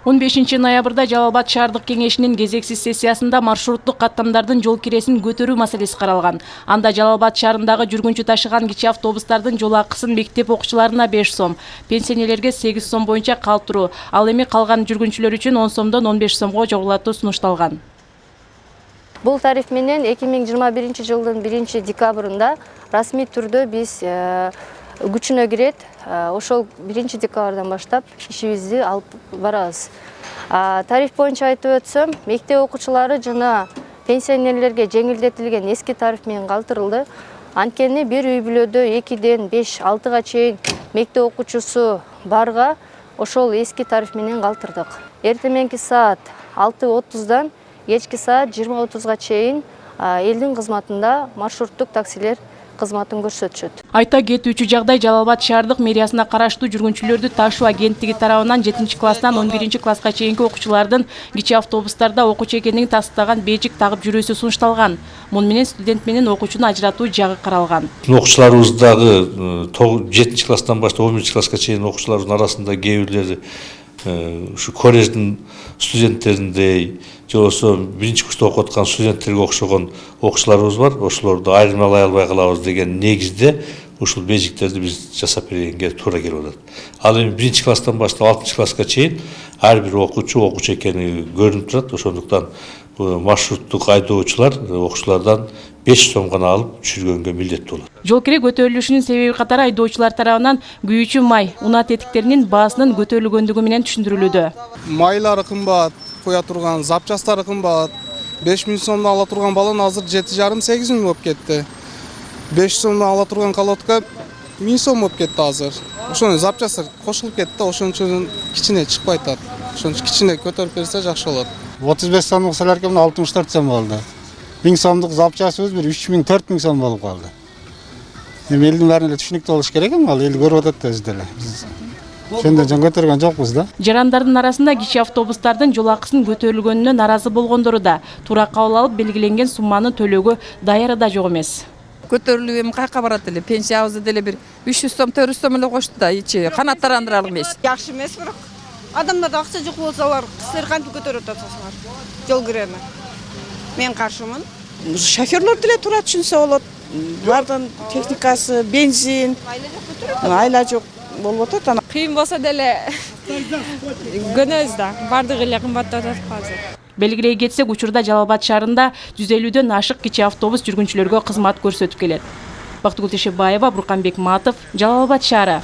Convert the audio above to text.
15-ноябрда Жалал Абад шаардык кеңешинин кезексиз сессиясында маршруттук каттамдардын жол киресин көтөрүү маселеси каралган. Анда Жалал Абад шаарындагы жүргүнчү ташыган кичи автобустардын жол акысын мектеп окуучуларына 5 сом, пенсионерлерге 8 сом боюнча калтыруу, ал эми калган жүргүнчүлөр үчүн 10 сомдон 15 сомго жогорулатуу сунушталган. Бул тариф менен 2021 жылдын 1 декабрында расмий түрдө биз күчүнө кирет. Ошол 1 декабрдан баштап ишибизди алып барабыз. Тариф боюнча айтып өтсөм, мектеп окуучулары жана пенсионерлерге жеңилдетилген эски тариф менен калтырылды. Анткени бир үй бүлөдө 2ден 5-6га чейин мектеп окуучусу барга ошол эски тариф менен калтырдык. Эртеменки саат 6:30дан кечки саат 20:30га чейин элдин кызматында маршруттук таксилер кызматын көрсөтүшөт. Айта кетүүчү жагдай Жалал Абад шаардык мэриясына караштуу жүргүнчүлөрдү ташуу агенттиги тарабынан 7-класстан 11-класска чейинки окуучулардын кичи автобустарда окуучу экендигин тастыктаган бейжик тагып жүрүүсү сунушталган. Муну менен студент менен окуучуну ажыратуу жагы каралган. Окуучуларыбыздагы 7-класстан баштап 11-класска чейин окуучулардын арасында кээ бирлери ушу колледждин студенттериндей же болбосо 1-курста окуп аткан студенттерге окшогон окуучуларыбыз бар. Ошолорду айырмалай албай калабыз деген негизде ушул бейжиктерди биз жасап бергенге туура келип атат. Ал эми 1-класстан баштап 6-класска чейин ар бир окуучу экени көрүнүп турат. Ошондуктан маршруттук айдоочулар окуучулардан 5 сом гана алып жүргөнгө милдеттүү болот. Жол кире көтөрүлүшүнүн себеби катары айдоочулар тарабынан күйүүчү май, унаа тетиктеринин баасынын көтөрүлгөндүгү менен түшүндүрүлүүдө. Майлары кымбат, кое турган запчастары кымбат. 5000 сомдон ала турган баллон азыр 7,5-8 миң болуп кетти. 5 сомдон ала турган колодка 1000 сом болуп кетти азыр. Ошону запчастар кошулуп кетти, ошон үчүн кичине чыкпай атат. Ошон үчүн кичине көтөрүп берсе жакшы болот. 35 сомдук солярка менен 64 сом болду. 1000 сомдук запчастыбыз бир 3000-4000 сом болуп калды. Эми элдин баарына түшүнүктүү болуш керек эми, ал эл көрүп атат да өзү деле. Ошондо жөн көтөргөн жокпуз да. Жарандардын арасында кичи автобустардын жол акысын көтөрүлгөнүнө наразы болгондору да туура кабыл алып белгиленген сумманы төлөөгө даяр да жок эмес. Көтөрүлүп эми кайка барат эле, пенсиябызды деле бир 300 сом, 400 сом эле кошту да, ичи канааттандырарлык эмес. Жакшы эмес, бирок адамдарда акча жок болсо алар силер кантип көтөрүп атасыңар? Жол киреми. Мен каршымын. Шоферлор деле туура түшүнсө болот. Булардын техникасы, бензин, айла жок болуп атат. Кыйын болсо деле көнөбүз да, бардыгы эле кымбаттап атат азыр. Белгилей кетсек, учурда Жалал Абад шаарында 150дөн ашык кичи автобус жүргүнчүлөргө кызмат көрсөтүп келет. Бактыгүл Тешебаева, Бурканбек Матов, Жалал Абад шаары.